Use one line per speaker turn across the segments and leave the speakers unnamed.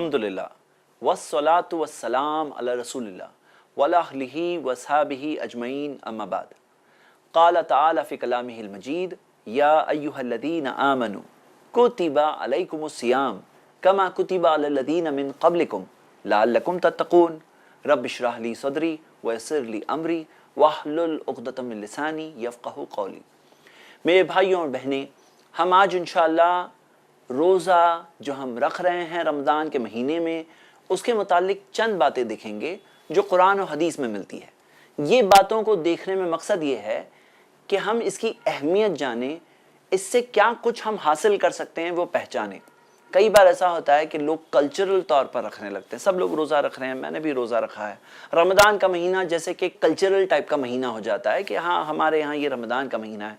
الحمدللہ والصلاة والسلام علی رسول اللہ وعلی اہلہ وصحابہ اجمعین اما بعد قال تعالی فی کلامہ المجید یا ایہا الذین آمنوا کتب علیکم الصیام کما کتب علی الذین من قبلکم لعلکم تتقون رب اشرح لی صدری ویسر لی امری واحلل عقدۃ من لسانی یفقہوا قولی۔ میرے بھائیوں اور بہنیں، ہم آج انشاءاللہ روزہ جو ہم رکھ رہے ہیں رمضان کے مہینے میں، اس کے متعلق چند باتیں دیکھیں گے جو قرآن و حدیث میں ملتی ہے۔ یہ باتوں کو دیکھنے میں مقصد یہ ہے کہ ہم اس کی اہمیت جانیں، اس سے کیا کچھ ہم حاصل کر سکتے ہیں وہ پہچانیں۔ کئی بار ایسا ہوتا ہے کہ لوگ کلچرل طور پر رکھنے لگتے ہیں، سب لوگ روزہ رکھ رہے ہیں، میں نے بھی روزہ رکھا ہے۔ رمضان کا مہینہ جیسے کہ کلچرل ٹائپ کا مہینہ ہو جاتا ہے کہ ہاں ہمارے یہاں یہ رمضان کا مہینہ ہے،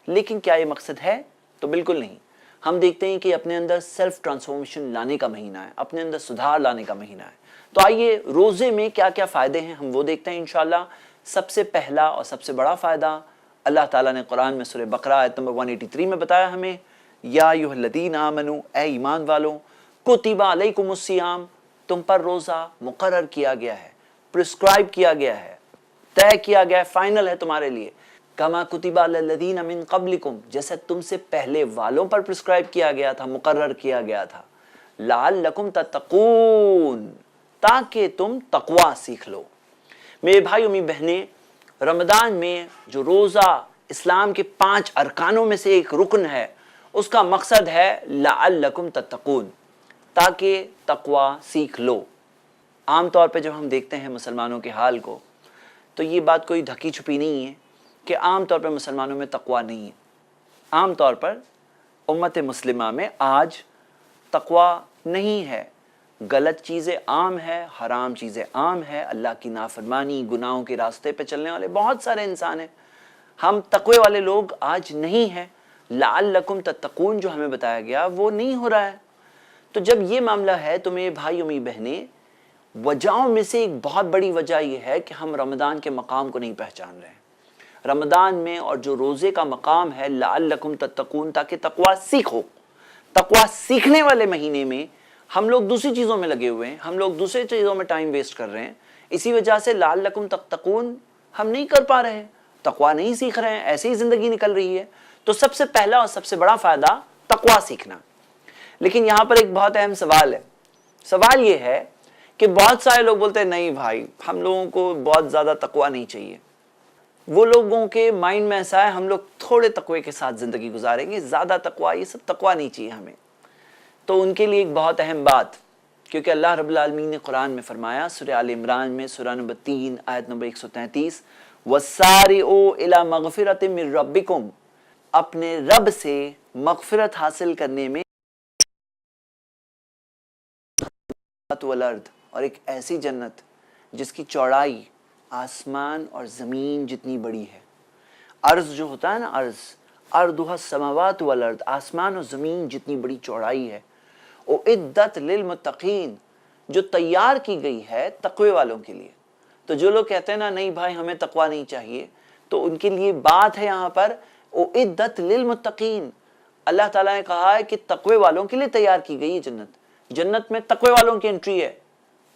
لیکن کیا یہ مقصد ہے؟ تو بالکل نہیں۔ ہم دیکھتے ہیں کہ اپنے اندر سیلف ٹرانسفارمیشن لانے کا مہینہ ہے، اپنے اندر سدھار لانے کا مہینہ ہے۔ تو آئیے روزے میں کیا کیا فائدے ہیں ہم وہ دیکھتے ہیں انشاءاللہ۔ سب سے پہلا اور سب سے بڑا فائدہ اللہ تعالیٰ نے قرآن میں سورہ بقرہ آیت نمبر 183 میں بتایا ہمیں، یا ایھا الذین آمنوا، اے ایمان والوں، کتب علیکم الصیام، تم پر روزہ مقرر کیا گیا ہے، پرسکرائب کیا گیا ہے، طے کیا گیا ہے، فائنل ہے تمہارے لیے۔ کما کتب علی الذین من قبلکم، جیسے تم سے پہلے والوں پر پرسکرائب کیا گیا تھا، مقرر کیا گیا تھا۔ لعلکم تتقون، تاکہ تم تقوی سیکھ لو۔ میرے بھائی امی بہنیں، رمضان میں جو روزہ اسلام کے 5 ارکانوں میں سے ایک رکن ہے، اس کا مقصد ہے لعلکم تتقون، تاکہ تقوی سیکھ لو۔ عام طور پہ جب ہم دیکھتے ہیں مسلمانوں کے حال کو، تو یہ بات کوئی ڈھکی چھپی نہیں ہے کہ عام طور پر مسلمانوں میں تقوی نہیں ہے۔ عام طور پر امت مسلمہ میں آج تقوی نہیں ہے، غلط چیزیں عام ہے، حرام چیزیں عام ہے، اللہ کی نافرمانی، گناہوں کے راستے پہ چلنے والے بہت سارے انسان ہیں۔ ہم تقوی والے لوگ آج نہیں ہیں۔ لعلکم تتقون جو ہمیں بتایا گیا وہ نہیں ہو رہا ہے۔ تو جب یہ معاملہ ہے تو میرے بھائی امی بہنیں، وجہوں میں سے ایک بہت بڑی وجہ یہ ہے کہ ہم رمضان کے مقام کو نہیں پہچان رہے ہیں۔ رمضان میں اور جو روزے کا مقام ہے لعلکم تتقون، تاکہ تقوی سیکھو۔ تقوی سیکھنے والے مہینے میں ہم لوگ دوسری چیزوں میں لگے ہوئے ہیں، ہم لوگ دوسری چیزوں میں ٹائم ویسٹ کر رہے ہیں، اسی وجہ سے لعلکم تتقون ہم نہیں کر پا رہے ہیں، تقوی نہیں سیکھ رہے ہیں، ایسے ہی زندگی نکل رہی ہے۔ تو سب سے پہلا اور سب سے بڑا فائدہ تقوی سیکھنا۔ لیکن یہاں پر ایک بہت اہم سوال ہے۔ سوال یہ ہے کہ بہت سارے لوگ بولتے ہیں نہیں بھائی، ہم لوگوں کو بہت زیادہ تقوی نہیں چاہیے۔ وہ لوگوں کے مائنڈ میں ایسا ہے ہم لوگ تھوڑے تقوی کے ساتھ زندگی گزاریں گے، زیادہ تقوی، یہ سب تقوی نہیں چاہیے ہمیں۔ تو ان کے لیے ایک بہت اہم بات، کیونکہ اللہ رب العالمین نے قرآن میں فرمایا سورہ آل عمران میں سورہ نمبر 3 آیت نمبر 133، وَسَارِعُوا إِلَىٰ مَغْفِرَةٍ مِّن رَبِّكُمْ، اپنے رب سے مغفرت حاصل کرنے میں والارض، اور ایک ایسی جنت جس کی چوڑائی آسمان اور زمین جتنی بڑی ہے۔ عرض جو ہوتا ہے نا، ارضها السماوات والارض، آسمان اور زمین جتنی بڑی چوڑائی ہے۔ اعدت للمتقین، جو تیار کی گئی ہے تقوی والوں کے لیے۔ تو جو لوگ کہتے ہیں نا نہیں بھائی ہمیں تقوی نہیں چاہیے، تو ان کے لیے بات ہے یہاں پر اعدت للمتقین۔ اللہ تعالیٰ نے کہا ہے کہ تقوی والوں کے لیے تیار کی گئی ہے جنت۔ جنت میں تقوی والوں کی انٹری ہے،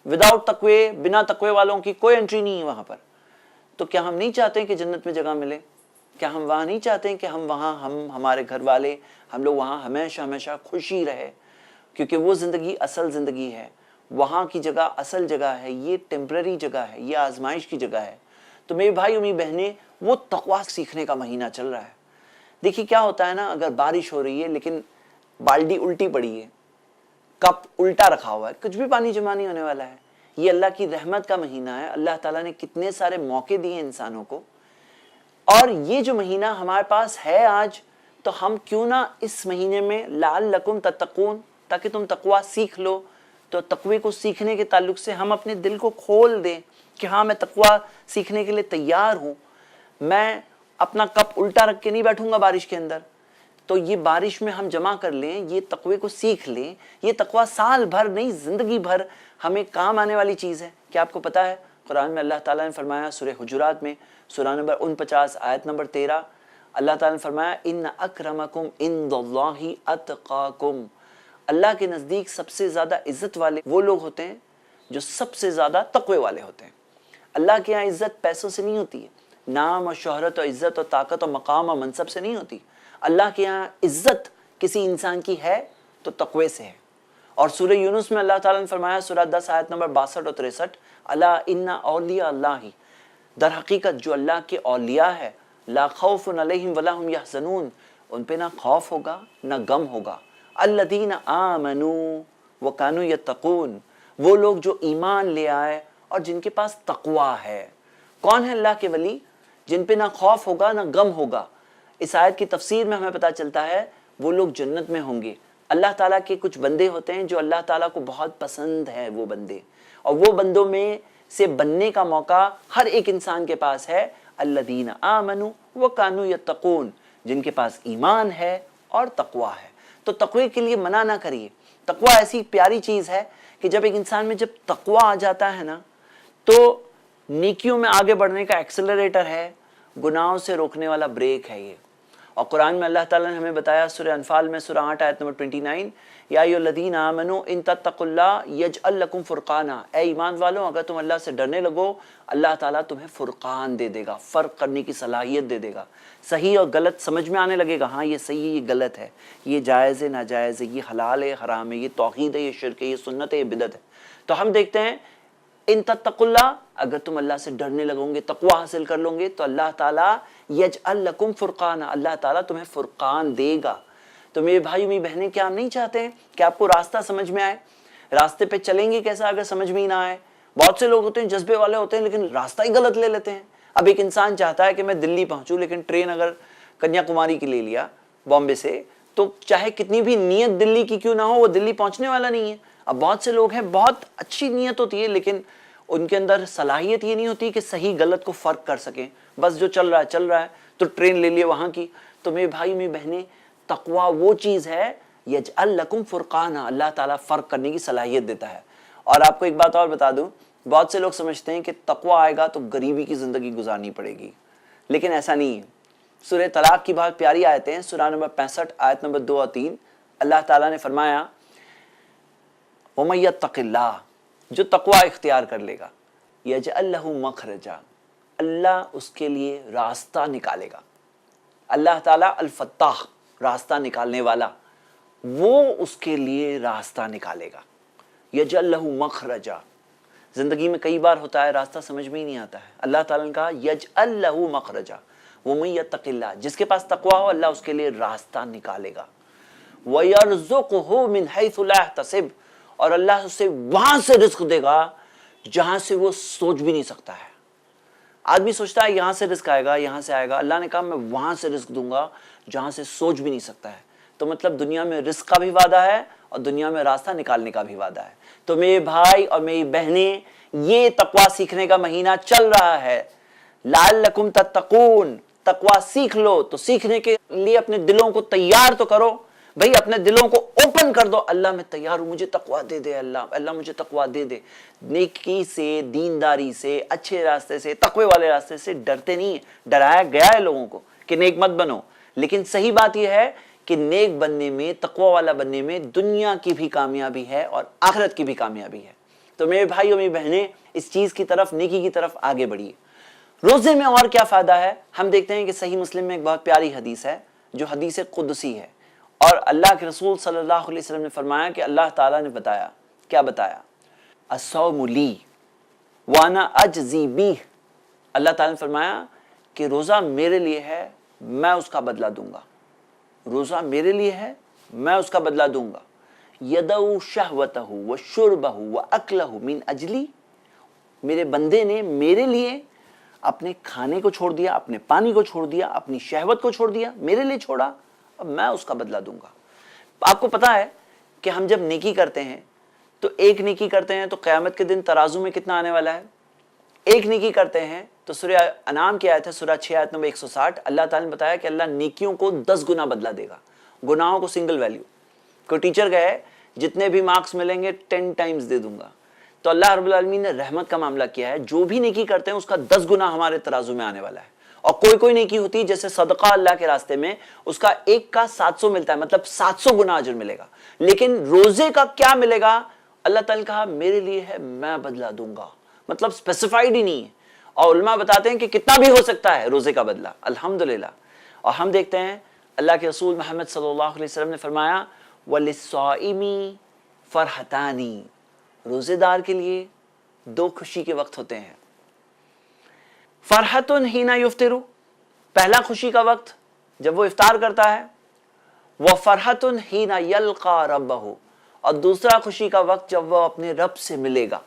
وداؤٹ تقوی، بنا تقوی والوں کی کوئی انٹری نہیں ہے وہاں پر۔ تو کیا ہم نہیں چاہتے ہیں کہ جنت میں جگہ ملے؟ کیا ہم وہاں نہیں چاہتے ہیں کہ ہم وہاں، ہمارے گھر والے، ہم لوگ وہاں ہمیشہ ہمیشہ خوشی رہے؟ کیونکہ وہ زندگی اصل زندگی ہے، وہاں کی جگہ اصل جگہ ہے، یہ ٹیمپرری جگہ ہے، یہ آزمائش کی جگہ ہے۔ تو میرے بھائی امی بہنیں، وہ تقوی سیکھنے کا مہینہ چل رہا ہے۔ دیکھیے کیا ہوتا ہے نا، اگر بارش ہو رہی ہے لیکن بالٹی الٹی پڑی ہے، کپ الٹا رکھا ہوا ہے، کچھ بھی پانی جمع نہیں ہونے والا ہے۔ یہ اللہ کی رحمت کا مہینہ ہے، اللہ تعالیٰ نے کتنے سارے موقع دیے انسانوں کو، اور یہ جو مہینہ ہمارے پاس ہے آج، تو ہم کیوں نہ اس مہینے میں لعلکم تتقون، تاکہ تم تقوی سیکھ لو۔ تو تقوی کو سیکھنے کے تعلق سے ہم اپنے دل کو کھول دیں کہ ہاں میں تقوی سیکھنے کے لیے تیار ہوں۔ میں اپنا کپ الٹا رکھ کے نہیں بیٹھوں گا بارش کے اندر۔ تو یہ بارش میں ہم جمع کر لیں، یہ تقوی کو سیکھ لیں۔ یہ تقوی سال بھر نہیں، زندگی بھر ہمیں کام آنے والی چیز ہے۔ کیا آپ کو پتہ ہے قرآن میں اللہ تعالیٰ نے فرمایا سورہ حجرات میں سورہ نمبر 49 آیت نمبر 13، اللہ تعالیٰ نے فرمایا ان اکرمکم عند اللہ اتقاکم، اللہ کے نزدیک سب سے زیادہ عزت والے وہ لوگ ہوتے ہیں جو سب سے زیادہ تقوی والے ہوتے ہیں۔ اللہ کے یہاں عزت پیسوں سے نہیں ہوتی ہے، نام اور شہرت اور عزت اور طاقت اور مقام اور منصب سے نہیں ہوتی۔ اللہ کے یہاں عزت کسی انسان کی ہے تو تقوی سے ہے۔ اور سورہ یونس میں اللہ تعالیٰ نے فرمایا، سورہ 10 آیت نمبر 62 اور 63، الا ان اولیاء اللہ، در حقیقت جو اللہ کے اولیاء ہے، لا خوف علیہم ولا ہم یحزنون، ان پہ نہ خوف ہوگا نہ غم ہوگا۔ الذین آمنوا وکانوا یتقون، وہ لوگ جو ایمان لے آئے اور جن کے پاس تقوی ہے۔ کون ہے اللہ کے ولی؟ جن پہ نہ خوف ہوگا نہ غم ہوگا۔ اس آیت کی تفسیر میں ہمیں پتہ چلتا ہے وہ لوگ جنت میں ہوں گے۔ اللہ تعالیٰ کے کچھ بندے ہوتے ہیں جو اللہ تعالیٰ کو بہت پسند ہے وہ بندے، اور وہ بندوں میں سے بننے کا موقع ہر ایک انسان کے پاس ہے۔ الذین آمنوا وکانوا یتقون، جن کے پاس ایمان ہے اور تقوی ہے۔ تو تقوی کے لیے منع نہ کریے۔ تقوی ایسی پیاری چیز ہے کہ جب ایک انسان میں جب تقوی آ جاتا ہے نا تو نیکیوں میں آگے بڑھنے کا ایکسلریٹر ہے، گناہوں سے روکنے والا بریک ہے یہ۔ اور قرآن میں اللہ تعالیٰ نے ہمیں بتایا سورہ انفال میں سورہ 8 آیت نمبر 29، یا ایھا الذین آمنوا ان تتقوا اللہ یجعل لکم فرقانا، اے ایمان والوں اگر تم اللہ سے ڈرنے لگو اللہ تعالیٰ تمہیں فرقان دے دے گا، فرق کرنے کی صلاحیت دے دے گا، صحیح اور غلط سمجھ میں آنے لگے گا، ہاں یہ صحیح ہے یہ غلط ہے، یہ جائز ہے ناجائز ہے، یہ حلال ہے حرام ہے، یہ توحید ہے یہ شرک ہے، یہ سنت ہے یہ بدعت ہے۔ تو ہم دیکھتے ہیں ان تتقوا اللہ، اگر تم اللہ سے ڈرنے لگو گے، تقوی حاصل کر لو گے تو اللہ تعالیٰ یجعل لکم فرقانا، اللہ تعالیٰ تمہیں فرقان دے گا۔ تو میرے بھائی میری بہنیں، کیا ہم نہیں چاہتے ہیں کہ آپ کو راستہ سمجھ میں آئے؟ راستے پہ چلیں گے کیسا اگر سمجھ میں ہی نہ آئے؟ بہت سے لوگ ہوتے ہیں جذبے والے ہوتے ہیں لیکن راستہ ہی غلط لے لیتے ہیں۔ اب ایک انسان چاہتا ہے کہ میں دلی پہنچوں، لیکن ٹرین اگر کنیا کماری کی لے لیا بامبے سے، تو چاہے کتنی بھی نیت دلی کی کیوں نہ ہو وہ دلی پہنچنے والا نہیں ہے۔ اب بہت سے لوگ ہیں بہت اچھی نیت ہوتی ہے لیکن ان کے اندر صلاحیت یہ نہیں ہوتی کہ صحیح غلط کو فرق کر سکیں، بس جو چل رہا ہے تو ٹرین لے لیے وہاں کی۔ تو میرے بھائی میری بہنیں، تقوی وہ چیز ہے یجعل لکم فرقانا، اللہ تعالیٰ فرق کرنے کی صلاحیت دیتا ہے۔ اور آپ کو ایک بات اور بتا دوں، بہت سے لوگ سمجھتے ہیں کہ تقوی آئے گا تو غریبی کی زندگی گزارنی پڑے گی، لیکن ایسا نہیں ہے۔ سورہ طلاق کی بہت پیاری آیتیں ہیں، سورہ نمبر 65 آیت نمبر 2 اور 3، اللہ تعالیٰ نے فرمایا وَمَن یتق اللہ، جو تقوی اختیار کر لے گا، یجعل لہ مخرجا، اللہ اس کے لیے راستہ نکالے گا۔ اللہ تعالیٰ الفتاح، راستہ نکالنے والا، وہ اس کے لیے راستہ نکالے گا۔ یجعل لہ مخرجا، زندگی میں کئی بار ہوتا ہے راستہ سمجھ میں ہی نہیں آتا ہے، اللہ تعالیٰ نے کہا یجعل لہ مخرجا وَمَن یتق اللہ، جس کے پاس تقوی ہو اللہ اس کے لیے راستہ نکالے گا۔ وَيَرْزُقْهُ مِنْ حَيْثُ لَا يَحْتَسِبُ، اور اللہ اسے وہاں سے رزق دے گا جہاں سے وہ سوچ بھی نہیں سکتا ہے۔ آدمی سوچتا ہے یہاں سے رزق آئے گا یہاں سے آئے گا، اللہ نے کہا میں وہاں سے رزق دوں گا جہاں سے سوچ بھی نہیں سکتا ہے۔ تو مطلب دنیا میں رزق کا بھی وعدہ ہے اور دنیا میں راستہ نکالنے کا بھی وعدہ ہے۔ تو میرے بھائی اور میری بہنیں، یہ تقوی سیکھنے کا مہینہ چل رہا ہے، لعلکم تتقون، تقوی سیکھ لو۔ تو سیکھنے کے لیے اپنے دلوں کو تیار تو کرو بھئی، اپنے دلوں کو اوپن کر دو، اللہ میں تیار ہوں، مجھے تقوی دے دے اللہ مجھے تقوی دے دے۔ نیکی سے، دینداری سے، اچھے راستے سے، تقوی والے راستے سے ڈرتے نہیں ہیں۔ ڈرایا گیا ہے لوگوں کو کہ نیک مت بنو، لیکن صحیح بات یہ ہے کہ نیک بننے میں، تقوی والا بننے میں دنیا کی بھی کامیابی ہے اور آخرت کی بھی کامیابی ہے۔ تو میرے بھائی اور میری بہنیں، اس چیز کی طرف، نیکی کی طرف آگے بڑھیے۔ روزے میں اور کیا فائدہ ہے؟ ہم دیکھتے ہیں کہ صحیح مسلم میں ایک بہت پیاری حدیث ہے جو حدیث قدسی ہے، اور اللہ کے رسول صلی اللہ علیہ وسلم نے فرمایا کہ اللہ تعالیٰ نے بتایا، کیا بتایا؟ الصوم لی وانا اجزی بیہ، اللہ تعالیٰ نے فرمایا کہ روزہ میرے لیے ہے، میں اس کا بدلہ دوں گا۔ روزہ میرے لیے ہے، میں اس کا بدلہ دوں گا۔ یدعو شہوتہ وشربہ واکلہ من اجلی، میرے بندے نے میرے لیے اپنے کھانے کو چھوڑ دیا، اپنے پانی کو چھوڑ دیا، اپنی شہوت کو چھوڑ دیا، میرے لیے چھوڑا، اب میں اس کا بدلہ دوں گا۔ آپ کو پتا ہے کہ ہم جب نیکی کرتے ہیں تو ایک نیکی کرتے ہیں تو قیامت کے دن ترازو میں کتنا آنے والا ہے؟ ایک نیکی کرتے ہیں تو سورہ انعام کی آیت ہے، سورہ 6 آیت نمبر 160، اللہ تعالیٰ نے بتایا کہ اللہ نیکیوں کو 10 گنا بدلہ دے گا، گناہوں کو سنگل ویلیو۔ کوئی ٹیچر گئے جتنے بھی مارکس ملیں گے 10 ٹائمز دے دوں گا، تو اللہ رب العالمین نے رحمت کا معاملہ کیا ہے، جو بھی نیکی کرتے ہیں اس کا 10 گنا ہمارے ترازو میں آنے والا ہے۔ اور کوئی کوئی نیکی ہوتی ہے جیسے صدقہ اللہ کے راستے میں، اس کا 1 کا 700 ملتا ہے، مطلب 700 گنا اجر ملے گا. لیکن روزے کا کیا ملے گا؟ اللہ تعالیٰ نے کہا میرے لیے ہے، میں بدلہ دوں گا، مطلب اسپیسیفائڈ ہی نہیں ہے. اور علماء بتاتے ہیں کہ کتنا بھی ہو سکتا ہے روزے کا بدلہ، الحمدللہ. اور ہم دیکھتے ہیں اللہ کے رسول محمد صلی اللہ علیہ وسلم نے فرمایا وَلِلصَّائِمِ فَرْحَتَانِ، روزے دار کے لیے 2 خوشی کے وقت ہوتے ہیں. فرحتن حین یفطر، پہلا خوشی کا وقت جب وہ افطار کرتا ہے، وفرحتن حین یلقی ربہ، اور دوسرا خوشی کا وقت جب وہ اپنے رب سے ملے گا.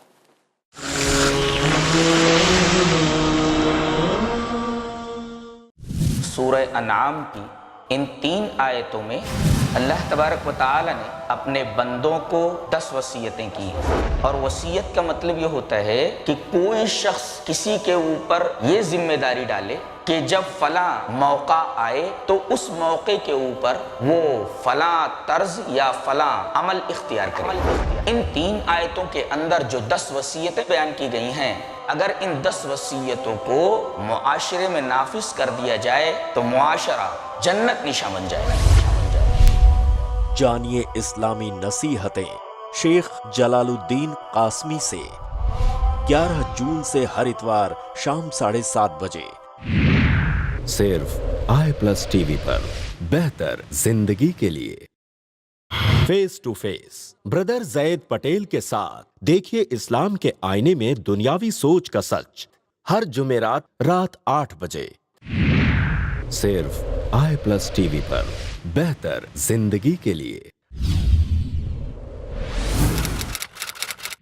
سورہ انعام کی ان 3 آیتوں میں اللہ تبارک و تعالی نے اپنے بندوں کو 10 وصیتیں کی ہیں. اور وصیت کا مطلب یہ ہوتا ہے کہ کوئی شخص کسی کے اوپر یہ ذمہ داری ڈالے کہ جب فلاں موقع آئے تو اس موقع کے اوپر وہ فلاں طرز یا فلاں عمل اختیار کرے. ان 3 آیتوں کے اندر جو 10 وصیتیں بیان کی گئی ہیں، اگر ان 10 وصیتوں کو معاشرے میں نافذ کر دیا جائے تو معاشرہ جنت نشاں بن جائے گا.
جانیے اسلامی نصیحتیں شیخ جلال الدین قاسمی سے 11 جون سے ہر اتوار شام 7:30 بجے صرف i+TV پر. بہتر زندگی کے لیے. فیس ٹو فیس بردر زید پٹیل کے ساتھ دیکھیے اسلام کے آئینے میں دنیاوی سوچ کا سچ، ہر جمعرات رات 8 بجے صرف i+TV پر. بہتر زندگی کے لیے.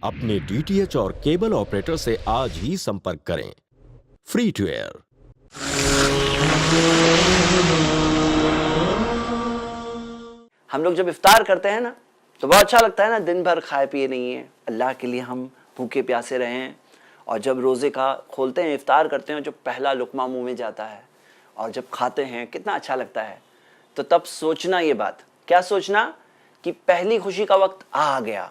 اپنے DTH اور کیبل آپریٹر سے آج ہی سمپرک کریں. Free to air.
ہم لوگ جب افطار کرتے ہیں نا تو بہت اچھا لگتا ہے نا، دن بھر کھائے پیے نہیں ہیں، اللہ کے لیے ہم بھوکے پیاسے رہے ہیں. اور جب روزے کا کھولتے ہیں، افطار کرتے ہیں، جو پہلا لقمہ منہ میں جاتا ہے اور جب کھاتے ہیں کتنا اچھا لگتا ہے. تو تب سوچنا یہ بات، کیا سوچنا کہ پہلی خوشی کا وقت آ گیا،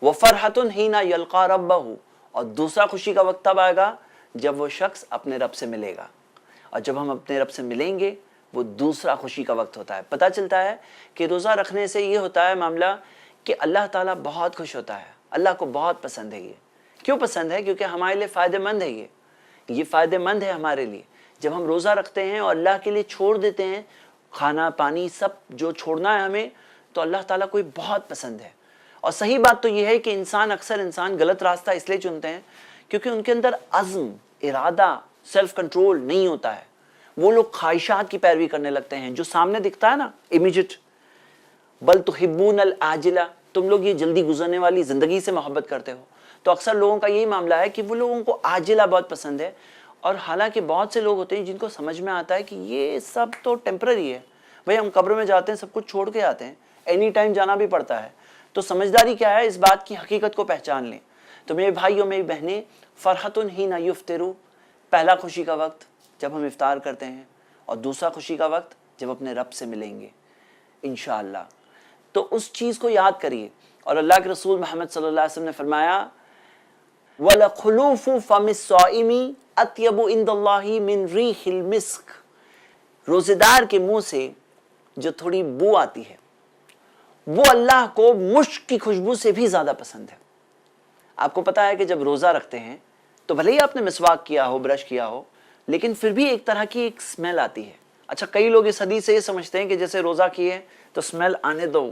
وَفَرْحَةٌ حِينَ يَلْقَى رَبَّهُ، اور دوسرا خوشی کا وقت تب آئے گا جب وہ شخص اپنے رب سے ملے گا. اور جب ہم اپنے رب سے ملیں گے وہ دوسرا خوشی کا وقت ہوتا ہے. پتہ چلتا ہے کہ روزہ رکھنے سے یہ ہوتا ہے معاملہ کہ اللہ تعالیٰ بہت خوش ہوتا ہے، اللہ کو بہت پسند ہے. یہ کیوں پسند ہے؟ کیونکہ ہمارے لیے فائدہ مند ہے. یہ فائدہ مند ہے ہمارے لیے. جب ہم روزہ رکھتے ہیں اور اللہ کے لیے چھوڑ دیتے ہیں کھانا پانی سب جو چھوڑنا ہے ہمیں، تو اللہ تعالیٰ کو بہت پسند ہے. اور صحیح بات تو یہ ہے کہ اکثر انسان غلط راستہ اس لیے چنتے ہیں کیونکہ ان کے اندر عزم، ارادہ، سیلف کنٹرول نہیں ہوتا ہے. وہ لوگ خواہشات کی پیروی کرنے لگتے ہیں، جو سامنے دکھتا ہے نا امیجیٹ. بل تحبون العاجلہ، تم لوگ یہ جلدی گزرنے والی زندگی سے محبت کرتے ہو. تو اکثر لوگوں کا یہی معاملہ ہے کہ وہ لوگوں کو عاجلہ بہت پسند ہے. اور حالانکہ بہت سے لوگ ہوتے ہیں جن کو سمجھ میں آتا ہے کہ یہ سب تو ٹیمپرری ہے. بھئی ہم قبر میں جاتے ہیں، سب کچھ چھوڑ کے آتے ہیں، اینی ٹائم جانا بھی پڑتا ہے. تو سمجھداری کیا ہے؟ اس بات کی حقیقت کو پہچان لیں. تو میرے بھائیوں میری بہنیں، فرحتن حین یفطر، پہلا خوشی کا وقت جب ہم افطار کرتے ہیں، اور دوسرا خوشی کا وقت جب اپنے رب سے ملیں گے انشاءاللہ. تو اس چیز کو یاد کریے. اور اللہ کے رسول محمد صلی اللہ علیہ وسلم نے فرمایا وَلَخُلُوفُ فَمِ الصَّائِمِ أَطْيَبُ عِنْدَ اللَّهِ مِنْ رِيحِ الْمِسْكِ، روزے دار کے منہ سے جو تھوڑی بو آتی ہے وہ اللہ کو مشک کی خوشبو سے بھی زیادہ پسند ہے. آپ کو پتا ہے کہ جب روزہ رکھتے ہیں تو بھلے ہی آپ نے مسواک کیا ہو، برش کیا ہو، لیکن پھر بھی ایک طرح کی ایک سمیل آتی ہے. اچھا کئی لوگ اس حدیث سے یہ سمجھتے ہیں کہ جیسے روزہ کیے تو سمیل آنے دو،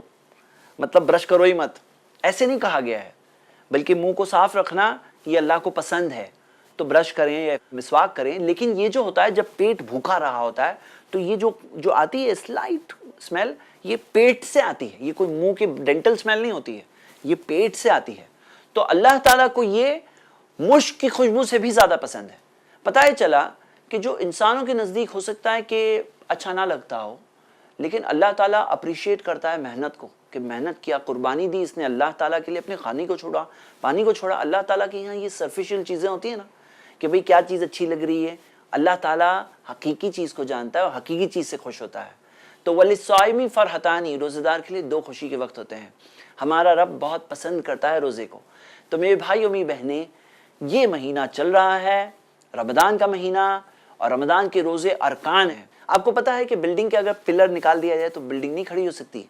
مطلب برش کرو ہی مت. ایسے نہیں کہا گیا ہے، بلکہ منہ کو صاف رکھنا یہ اللہ کو پسند ہے. تو برش کریں یا مسواک کریں، لیکن یہ جو ہوتا ہے جب پیٹ بھوکا رہا ہوتا ہے تو یہ جو آتی ہے سلائٹ سمیل، یہ پیٹ سے آتی ہے. یہ کوئی منہ کی ڈینٹل سمیل نہیں ہوتی ہے، یہ پیٹ سے آتی ہے. تو اللہ تعالیٰ کو یہ مشک کی خوشبو سے بھی زیادہ پسند ہے. پتہ ہی چلا کہ جو انسانوں کے نزدیک ہو سکتا ہے کہ اچھا نہ لگتا ہو، لیکن اللہ تعالیٰ اپریشیٹ کرتا ہے محنت کو، کہ محنت کیا، قربانی دی اس نے اللہ تعالیٰ کے لیے، اپنے کھانے کو چھوڑا، پانی کو چھوڑا. اللہ تعالیٰ کے یہاں یہ سرفیشل چیزیں ہوتی ہیں نا کہ بھئی کیا چیز اچھی لگ رہی ہے. اللہ تعالیٰ حقیقی چیز کو جانتا ہے اور حقیقی چیز سے خوش ہوتا ہے. تو وَلِلصَّائِمِ فَرْحَتَانِ، روزے دار کے لیے 2 خوشی کے وقت ہوتے ہیں. ہمارا رب بہت پسند کرتا ہے روزے کو. تو میرے بھائیوں میری بہنیں، یہ مہینہ چل رہا ہے، رمضان کا مہینہ، اور رمضان کے روزے ارکان ہیں۔ آپ کو پتا ہے کہ بلڈنگ کے اگر پلر نکال دیا جائے تو بلڈنگ نہیں کھڑی ہو سکتی،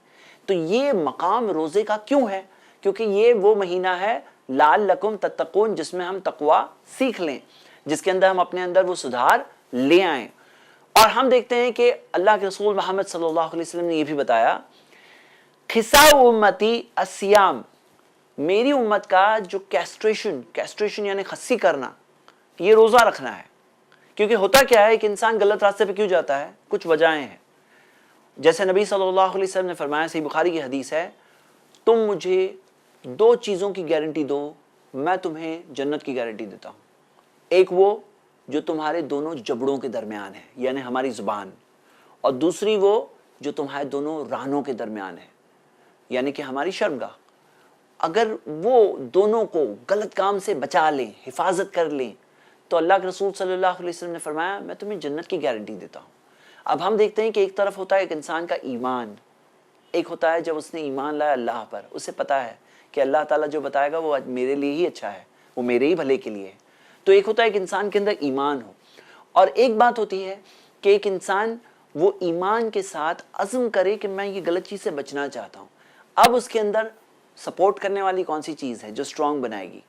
تو یہ مقام روزے کا کیوں ہے؟ کیونکہ یہ وہ مہینہ ہے لعلکم تتقون، جس میں ہم تقوی سیکھ لیں، جس کے اندر ہم اپنے اندر وہ سدھار لے آئیں۔ اور ہم دیکھتے ہیں کہ اللہ کے رسول محمد صلی اللہ علیہ وسلم نے یہ بھی بتایا، خساء امتی الصیام، میری امت کا جو کیسٹریشن یعنی خسی کرنا، یہ روزہ رکھنا ہے۔ کیونکہ ہوتا کیا ہے کہ انسان غلط راستے پہ کیوں جاتا ہے؟ کچھ وجہیں ہیں۔ جیسے نبی صلی اللہ علیہ وسلم نے فرمایا، صحیح بخاری کی حدیث ہے، تم مجھے 2 چیزوں کی گارنٹی دو، میں تمہیں جنت کی گارنٹی دیتا ہوں۔ ایک وہ جو تمہارے دونوں جبڑوں کے درمیان ہے، یعنی ہماری زبان، اور دوسری وہ جو تمہارے دونوں رانوں کے درمیان ہے، یعنی کہ ہماری شرمگاہ۔ اگر وہ دونوں کو غلط کام سے بچا لیں، حفاظت کر لیں، تو اللہ کے رسول صلی اللہ علیہ وسلم نے فرمایا میں تمہیں جنت کی گارنٹی دیتا ہوں۔ اب ہم دیکھتے ہیں کہ ایک طرف ہوتا ہے ایک انسان کا ایمان، ایک ہوتا ہے جب اس نے ایمان لایا اللہ پر، اسے پتا ہے کہ اللہ تعالیٰ جو بتائے گا وہ میرے لیے ہی اچھا ہے، وہ میرے ہی بھلے کے لیے ہے۔ تو ایک ہوتا ہے ایک انسان کے اندر ایمان ہو، اور ایک بات ہوتی ہے کہ ایک انسان وہ ایمان کے ساتھ عزم کرے کہ میں یہ غلط چیز سے بچنا چاہتا ہوں۔ اب اس کے اندر سپورٹ کرنے والی کون سی چیز ہے جو سٹرونگ بنائے گی؟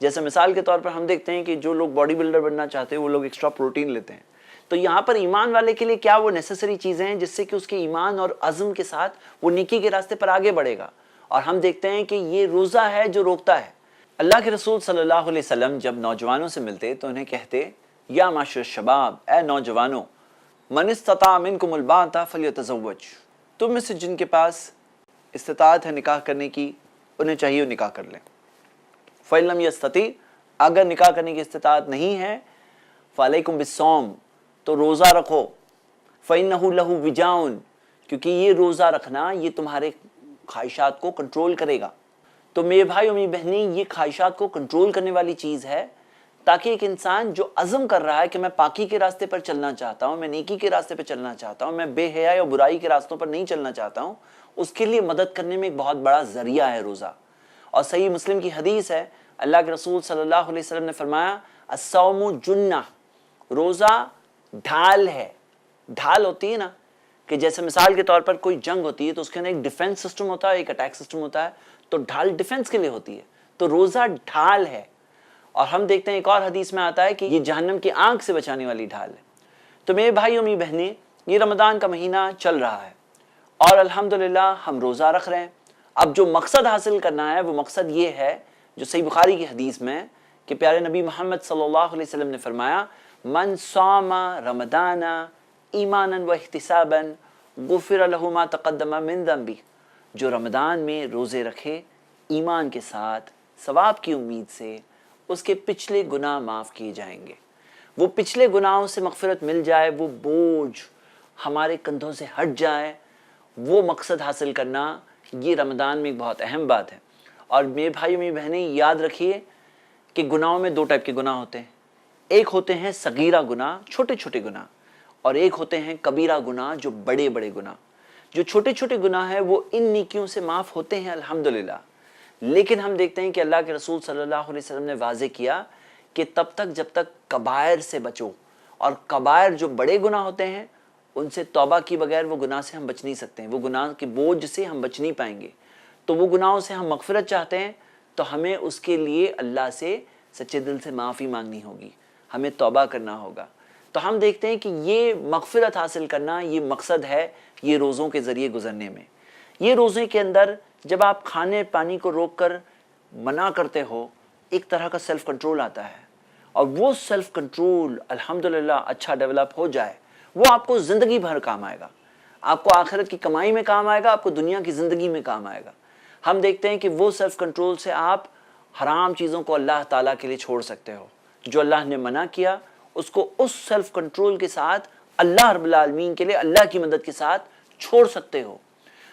جیسے مثال کے طور پر ہم دیکھتے ہیں کہ جو لوگ باڈی بلڈر بننا چاہتے ہیں وہ لوگ ایکسٹرا پروٹین لیتے ہیں، تو یہاں پر ایمان والے کے لیے کیا وہ نیسیسری چیزیں ہیں جس سے کہ اس کے ایمان اور عزم کے ساتھ وہ نیکی کے راستے پر آگے بڑھے گا؟ اور ہم دیکھتے ہیں کہ یہ روزہ ہے جو روکتا ہے۔ اللہ کے رسول صلی اللہ علیہ وسلم جب نوجوانوں سے ملتے تو انہیں کہتے، یا معاشر الشباب، اے نوجوانوں، من استطاع منکم الباءۃ فلیتزوج، تم میں سے جن کے پاس استطاعت ہے نکاح کرنے کی انہیں چاہیے وہ نکاح کر لیں۔ فإن لم یستطع، اگر نکاح کرنے کی استطاعت نہیں ہے، فعلیکم بالصوم، تو روزہ رکھو، فإنہ لہ وجاء، کیونکہ یہ روزہ رکھنا یہ تمہارے خواہشات کو کنٹرول کرے گا۔ تو میرے بھائی اور میری بہنیں، یہ خواہشات کو کنٹرول کرنے والی چیز ہے، تاکہ ایک انسان جو عزم کر رہا ہے کہ میں پاکی کے راستے پر چلنا چاہتا ہوں، میں نیکی کے راستے پہ چلنا چاہتا ہوں، میں بے حیائی اور برائی کے راستوں پر نہیں چلنا چاہتا ہوں، اس کے لیے مدد کرنے میں ایک بہت بڑا ذریعہ ہے روزہ۔ اور صحیح مسلم کی حدیث ہے، اللہ کے رسول صلی اللہ علیہ وسلم نے فرمایا، الصوم جنہ، روزہ ڈھال ہے۔ ڈھال ہوتی ہے نا کہ جیسے مثال کے طور پر کوئی جنگ ہوتی ہے تو اس کے اندر ایک ڈیفنس سسٹم ہوتا ہے، ایک اٹیک سسٹم ہوتا ہے، تو ڈھال ڈیفنس کے لیے ہوتی ہے، تو روزہ ڈھال ہے۔ اور ہم دیکھتے ہیں ایک اور حدیث میں آتا ہے کہ یہ جہنم کی آنکھ سے بچانے والی ڈھال ہے۔ تو میرے بھائی اور میری بہنیں، یہ رمضان کا مہینہ چل رہا ہے اور الحمدللہ ہم روزہ رکھ رہے ہیں۔ اب جو مقصد حاصل کرنا ہے وہ مقصد یہ ہے جو صحیح بخاری کی حدیث میں کہ پیارے نبی محمد صلی اللہ علیہ وسلم نے فرمایا، من صام رمضان ایمانا و احتسابا غفر له ما تقدم من ذنبه، جو رمضان میں روزے رکھے ایمان کے ساتھ ثواب کی امید سے، اس کے پچھلے گناہ معاف کیے جائیں گے۔ وہ پچھلے گناہوں سے مغفرت مل جائے، وہ بوجھ ہمارے کندھوں سے ہٹ جائے، وہ مقصد حاصل کرنا یہ رمضان میں ایک بہت اہم بات ہے۔ اور میرے بھائی میری بہنیں یاد رکھیے کہ گناہوں میں 2 ٹائپ کے گناہ ہوتے ہیں، ایک ہوتے ہیں صغیرہ گناہ، چھوٹے چھوٹے گناہ، اور ایک ہوتے ہیں کبیرہ گناہ، جو بڑے بڑے گناہ۔ جو چھوٹے چھوٹے گناہ ہیں وہ ان نیکیوں سے معاف ہوتے ہیں الحمدللہ، لیکن ہم دیکھتے ہیں کہ اللہ کے رسول صلی اللہ علیہ وسلم نے واضح کیا کہ تب تک جب تک کبائر سے بچو، اور کبائر جو بڑے گناہ ہوتے ہیں ان سے توبہ کی بغیر وہ گناہ سے ہم بچ نہیں سکتے ہیں، وہ گناہ کے بوجھ سے ہم بچ نہیں پائیں گے۔ تو وہ گناہوں سے ہم مغفرت چاہتے ہیں تو ہمیں اس کے لیے اللہ سے سچے دل سے معافی مانگنی ہوگی، ہمیں توبہ کرنا ہوگا۔ تو ہم دیکھتے ہیں کہ یہ مغفرت حاصل کرنا یہ مقصد ہے یہ روزوں کے ذریعے گزرنے میں۔ یہ روزے کے اندر جب آپ کھانے پانی کو روک کر منع کرتے ہو، ایک طرح کا سیلف کنٹرول آتا ہے، اور وہ سیلف کنٹرول الحمدللہ اچھا ڈیولپ ہو جائے، وہ آپ کو زندگی بھر کام آئے گا، آپ کو آخرت کی کمائی میں کام آئے گا، آپ کو دنیا کی زندگی میں کام آئے گا۔ ہم دیکھتے ہیں کہ وہ سیلف کنٹرول سے آپ حرام چیزوں کو اللہ تعالیٰ کے لیے چھوڑ سکتے ہو، جو اللہ نے منع کیا اس کو اس سیلف کنٹرول کے ساتھ اللہ رب العالمین کے لیے اللہ کی مدد کے ساتھ چھوڑ سکتے ہو۔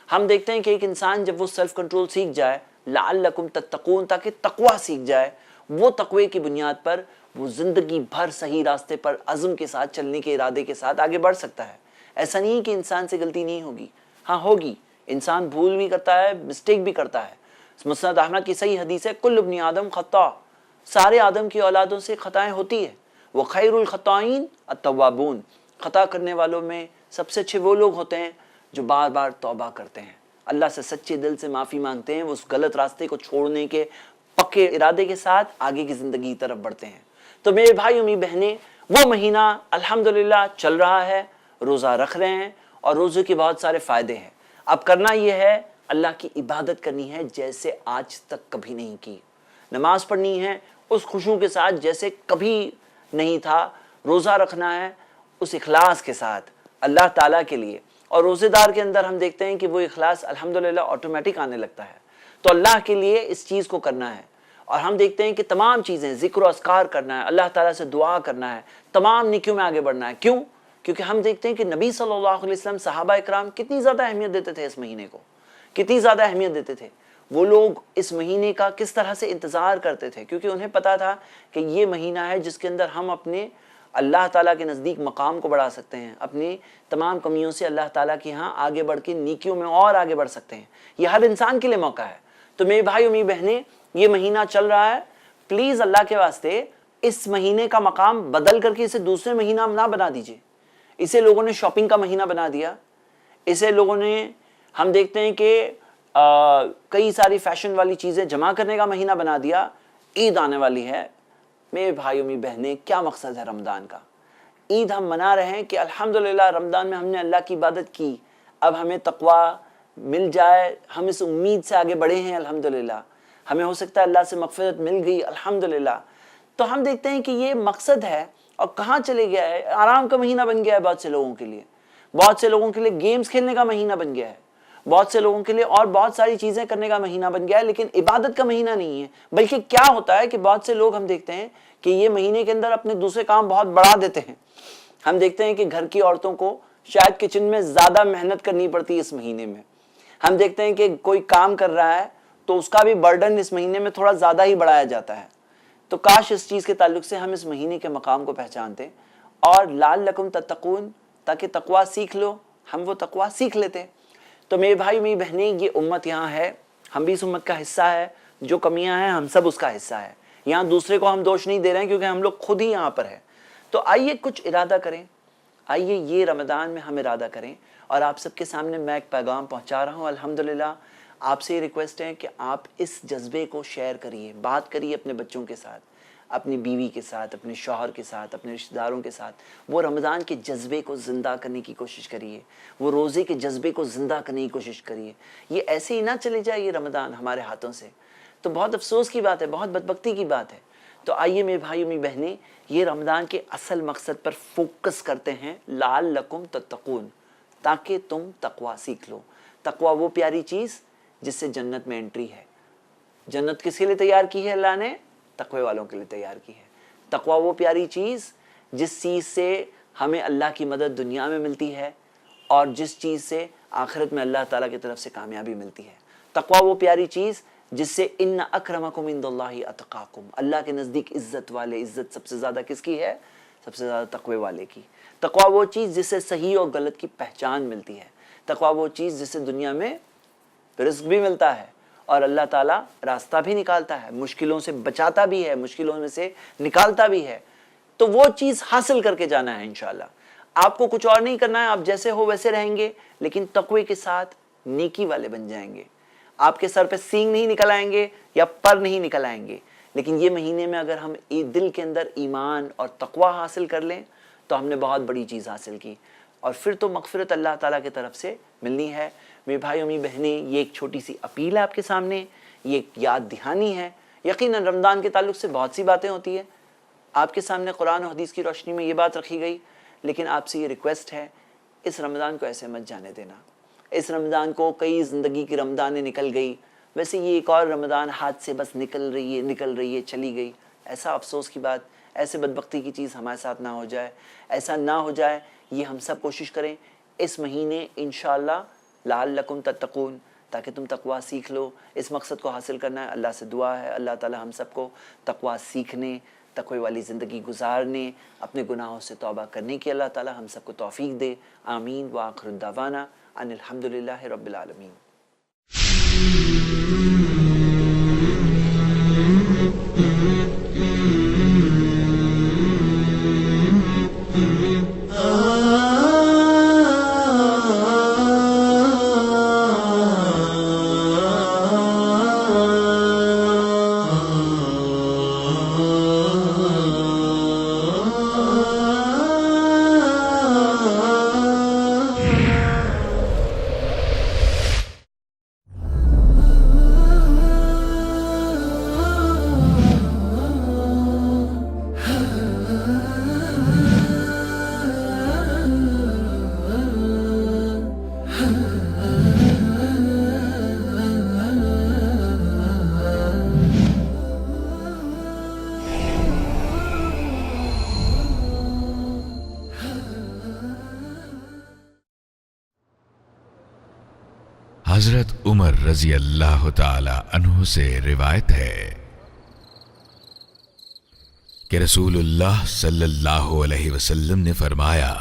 ہم دیکھتے ہیں کہ ایک انسان جب وہ سیلف کنٹرول سیکھ جائے، لعلکم تتقون، تاکہ تقوی سیکھ جائے، وہ تقوی کی بنیاد پر وہ زندگی بھر صحیح راستے پر عزم کے ساتھ چلنے کے ارادے کے ساتھ آگے بڑھ سکتا ہے۔ ایسا نہیں کہ انسان سے غلطی نہیں ہوگی، ہاں ہوگی، انسان بھول بھی کرتا ہے، مسٹیک بھی کرتا ہے۔ مسند احمد کی صحیح حدیث ہے، کل ابن آدم خطا، سارے آدم کی اولادوں سے خطائیں ہوتی ہے، وَخَيْرُ الْخَطَّائِينَ التَّوَّابُونَ، خطا کرنے والوں میں سب سے اچھے وہ لوگ ہوتے ہیں جو بار بار توبہ کرتے ہیں، اللہ سے سچے دل سے معافی مانگتے ہیں، وہ اس غلط راستے کو چھوڑنے کے پکے ارادے کے ساتھ آگے کی زندگی کی طرف بڑھتے ہیں۔ تو میرے بھائی اور میری بہنیں، وہ مہینہ الحمدللہ چل رہا ہے، روزہ رکھ رہے ہیں اور روزے کے بہت سارے فائدے ہیں۔ اب کرنا یہ ہے اللہ کی عبادت کرنی ہے جیسے آج تک کبھی نہیں کی، نماز پڑھنی ہے اس خشوع کے ساتھ جیسے کبھی نہیں تھا، روزہ رکھنا ہے اس اخلاص کے ساتھ اللہ تعالیٰ کے لیے، اور روزے دار کے اندر ہم دیکھتے ہیں کہ وہ اخلاص الحمدللہ آٹومیٹک آنے لگتا ہے، تو اللہ کے لیے اس چیز کو کرنا ہے۔ اور ہم دیکھتے ہیں کہ تمام چیزیں، ذکر و اذکار کرنا ہے، اللہ تعالیٰ سے دعا کرنا ہے، تمام نیکیوں میں آگے بڑھنا ہے۔ کیوں؟ کیونکہ ہم دیکھتے ہیں کہ نبی صلی اللہ علیہ وسلم، صحابہ اکرام کتنی زیادہ اہمیت دیتے تھے اس مہینے کو، کتنی زیادہ اہمیت دیتے تھے۔ وہ لوگ اس مہینے کا کس طرح سے انتظار کرتے تھے، کیونکہ انہیں پتا تھا کہ یہ مہینہ ہے جس کے اندر ہم اپنے اللہ تعالیٰ کے نزدیک مقام کو بڑھا سکتے ہیں، اپنی تمام کمیوں سے اللہ تعالیٰ کے ہاں آگے بڑھ کے نیکیوں میں اور آگے بڑھ سکتے ہیں۔ یہ ہر انسان کے لیے موقع ہے۔ تو میرے بھائی اور میری بہنیں، یہ مہینہ چل رہا ہے، پلیز اللہ کے واسطے اس مہینے کا مقام بدل کر کے اسے دوسرے مہینہ نہ بنا دیجئے۔ اسے لوگوں نے شاپنگ کا مہینہ بنا دیا، اسے لوگوں نے، ہم دیکھتے ہیں کہ کئی ساری فیشن والی چیزیں جمع کرنے کا مہینہ بنا دیا۔ عید آنے والی ہے میرے بھائیوں میری بہنیں، کیا مقصد ہے رمضان کا؟ عید ہم منا رہے ہیں کہ الحمدللہ رمضان میں ہم نے اللہ کی عبادت کی، اب ہمیں تقویٰ مل جائے، ہم اس امید سے آگے بڑھے ہیں الحمدللہ، ہمیں ہو سکتا ہے اللہ سے مغفرت مل گئی الحمدللہ۔ تو ہم دیکھتے ہیں کہ یہ مقصد ہے، اور کہاں چلے گیا ہے؟ آرام کا مہینہ بن گیا ہے بہت سے لوگوں کے لیے، بہت سے لوگوں کے لیے گیمز کھیلنے کا مہینہ بن گیا ہے، بہت سے لوگوں کے لیے اور بہت ساری چیزیں کرنے کا مہینہ بن گیا ہے، لیکن عبادت کا مہینہ نہیں ہے۔ بلکہ کیا ہوتا ہے کہ بہت سے لوگ ہم دیکھتے ہیں کہ یہ مہینے کے اندر اپنے دوسرے کام بہت بڑھا دیتے ہیں۔ ہم دیکھتے ہیں کہ گھر کی عورتوں کو شاید کچن میں زیادہ محنت کرنی پڑتی ہے اس مہینے میں۔ ہم دیکھتے ہیں کہ کوئی کام کر رہا ہے تو اس کا بھی برڈن اس مہینے میں تھوڑا زیادہ ہی بڑھایا جاتا ہے۔ تو کاش اس چیز کے تعلق سے ہم اس مہینے کے مقام کو پہچانتے اور لعلکم تتقون، تاکہ تقویٰ سیکھ لو، ہم وہ تقویٰ سیکھ لیتے۔ تو میرے بھائی میری بہنیں، یہ امت یہاں ہے، ہم بھی اس امت کا حصہ ہے، جو کمیاں ہیں ہم سب اس کا حصہ ہے۔ یہاں دوسرے کو ہم دوش نہیں دے رہے ہیں کیونکہ ہم لوگ خود ہی یہاں پر ہیں۔ تو آئیے کچھ ارادہ کریں، آئیے یہ رمضان میں ہم ارادہ کریں، اور آپ سب کے سامنے میں ایک پیغام پہنچا رہا ہوں الحمدللہ۔ آپ سے یہ ریکویسٹ ہے کہ آپ اس جذبے کو شیئر کریے، بات کریے اپنے بچوں کے ساتھ، اپنی بیوی کے ساتھ، اپنے شوہر کے ساتھ، اپنے رشتہ داروں کے ساتھ۔ وہ رمضان کے جذبے کو زندہ کرنے کی کوشش کریے، وہ روزے کے جذبے کو زندہ کرنے کی کوشش کریے۔ یہ ایسے ہی نہ چلے جائے یہ رمضان ہمارے ہاتھوں سے، تو بہت افسوس کی بات ہے، بہت بدبختی کی بات ہے۔ تو آئیے میرے بھائیوں میری بہنیں، یہ رمضان کے اصل مقصد پر فوکس کرتے ہیں، لعلکم تتقون، تاکہ تم تقویٰ سیکھ لو۔ تقویٰ وہ پیاری چیز جس سے جنت میں انٹری ہے۔ جنت کس کے لیے تیار کی ہے اللہ نے؟ تقوی والوں کے لیے تیار کی ہے۔ تقویٰ وہ پیاری چیز جس چیز سے ہمیں اللہ کی مدد دنیا میں ملتی ہے، اور جس چیز سے آخرت میں اللہ تعالیٰ کی طرف سے کامیابی ملتی ہے۔ تقویٰ وہ پیاری چیز جس سے ان اکرمکم عند اللہ اتقاکم، اللہ کے نزدیک عزت والے، عزت سب سے زیادہ کس کی ہے؟ سب سے زیادہ تقوی والے کی۔ تقویٰ وہ چیز جس سے صحیح اور غلط کی پہچان ملتی ہے۔ تقویٰ وہ چیز جس سے دنیا میں رزق بھی ملتا ہے اور اللہ تعالیٰ راستہ بھی نکالتا ہے، مشکلوں سے بچاتا بھی ہے، مشکلوں میں سے نکالتا بھی ہے۔ تو وہ چیز حاصل کر کے جانا ہے انشاءاللہ۔ آپ کو کچھ اور نہیں کرنا ہے، آپ جیسے ہو ویسے رہیں گے، لیکن تقوی کے ساتھ نیکی والے بن جائیں گے۔ آپ کے سر پہ سینگ نہیں نکل آئیں گے یا پر نہیں نکل آئیں گے، لیکن یہ مہینے میں اگر ہم دل کے اندر ایمان اور تقوی حاصل کر لیں تو ہم نے بہت بڑی چیز حاصل کی، اور پھر تو مغفرت اللہ تعالیٰ کی طرف سے ملنی ہے۔ میرے بھائیوں میری بہنیں، یہ ایک چھوٹی سی اپیل ہے آپ کے سامنے، یہ ایک یاد دہانی ہے۔ یقیناً رمضان کے تعلق سے بہت سی باتیں ہوتی ہیں، آپ کے سامنے قرآن و حدیث کی روشنی میں یہ بات رکھی گئی، لیکن آپ سے یہ ریکویسٹ ہے، اس رمضان کو ایسے مت جانے دینا۔ اس رمضان کو، کئی زندگی کی رمضانیں نکل گئی، ویسے یہ ایک اور رمضان ہاتھ سے بس نکل رہی ہے، چلی گئی۔ ایسا افسوس کی بات، ایسے بدبختی کی چیز ہمارے ساتھ نہ ہو جائے، ایسا نہ ہو جائے۔ یہ ہم سب کوشش کریں اس مہینے انشاءاللہ لعلکم تتقون، تاکہ تم تقویٰ سیکھ لو۔ اس مقصد کو حاصل کرنا ہے، اللہ سے دعا ہے اللہ تعالی ہم سب کو تقویٰ سیکھنے، تقوی والی زندگی گزارنے، اپنے گناہوں سے توبہ کرنے کی اللہ تعالی ہم سب کو توفیق دے۔ آمین وآخر دعوانا ان الحمدللہ رب العالمین۔
حضرت عمر رضی اللہ تعالی عنہ سے روایت ہے کہ رسول اللہ صلی اللہ علیہ وسلم نے فرمایا،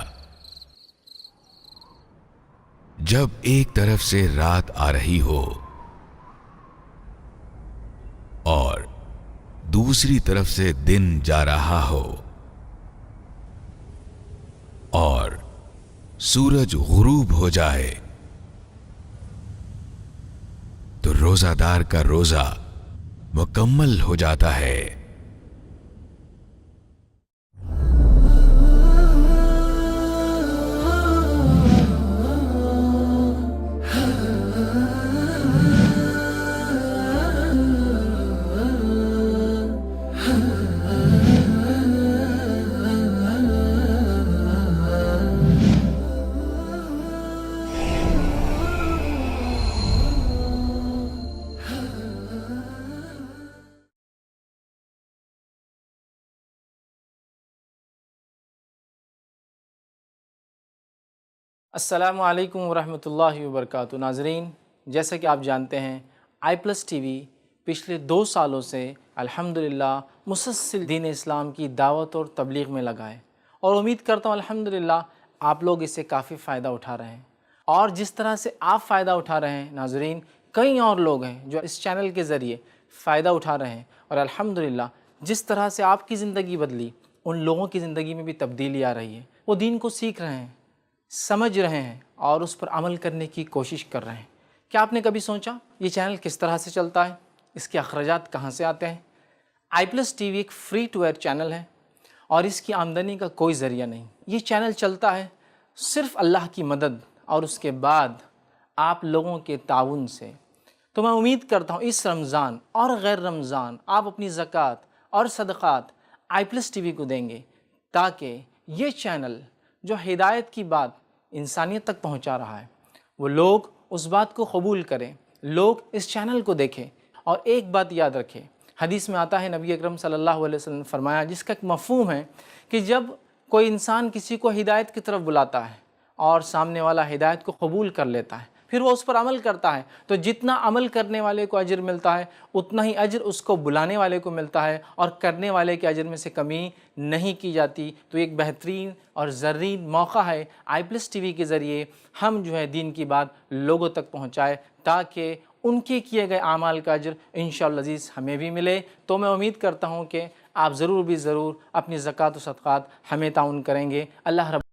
جب ایک طرف سے رات آ رہی ہو اور دوسری طرف سے دن جا رہا ہو اور سورج غروب ہو جائے تو روزہ دار کا روزہ مکمل ہو جاتا ہے۔
السلام علیکم ورحمۃ اللہ وبرکاتہ۔ ناظرین، جیسا کہ آپ جانتے ہیں iPlusTV پچھلے 2 سالوں سے الحمدللہ مسلسل دین اسلام کی دعوت اور تبلیغ میں لگا ہے، اور امید کرتا ہوں الحمدللہ آپ لوگ اس سے کافی فائدہ اٹھا رہے ہیں، اور جس طرح سے آپ فائدہ اٹھا رہے ہیں ناظرین، کئی اور لوگ ہیں جو اس چینل کے ذریعے فائدہ اٹھا رہے ہیں، اور الحمدللہ جس طرح سے آپ کی زندگی بدلی ان لوگوں کی زندگی میں بھی تبدیلی آ رہی ہے۔ وہ دین کو سیکھ رہے ہیں، سمجھ رہے ہیں اور اس پر عمل کرنے کی کوشش کر رہے ہیں۔ کیا آپ نے کبھی سوچا یہ چینل کس طرح سے چلتا ہے؟ اس کے اخراجات کہاں سے آتے ہیں؟ iPlusTV ایک فری ٹو ایئر چینل ہے اور اس کی آمدنی کا کوئی ذریعہ نہیں۔ یہ چینل چلتا ہے صرف اللہ کی مدد اور اس کے بعد آپ لوگوں کے تعاون سے۔ تو میں امید کرتا ہوں اس رمضان اور غیر رمضان آپ اپنی زکوٰۃ اور صدقات iPlusTV کو دیں گے، تاکہ یہ چینل جو ہدایت کی بات انسانیت تک پہنچا رہا ہے، وہ لوگ اس بات کو قبول کریں، لوگ اس چینل کو دیکھیں۔ اور ایک بات یاد رکھیں، حدیث میں آتا ہے نبی اکرم صلی اللہ علیہ وسلم نے فرمایا، جس کا ایک مفہوم ہے کہ جب کوئی انسان کسی کو ہدایت کی طرف بلاتا ہے اور سامنے والا ہدایت کو قبول کر لیتا ہے، پھر وہ اس پر عمل کرتا ہے، تو جتنا عمل کرنے والے کو اجر ملتا ہے اتنا ہی اجر اس کو بلانے والے کو ملتا ہے، اور کرنے والے کے اجر میں سے کمی نہیں کی جاتی۔ تو ایک بہترین اور زرین موقع ہے iPlusTV کے ذریعے ہم جو ہے دین کی بات لوگوں تک پہنچائے، تاکہ ان کے کیے گئے اعمال کا اجر انشاءاللہ عزیز ہمیں بھی ملے۔ تو میں امید کرتا ہوں کہ آپ ضرور اپنی زکوٰۃ و صدقات ہمیں تعاون کریں گے۔ اللہ رب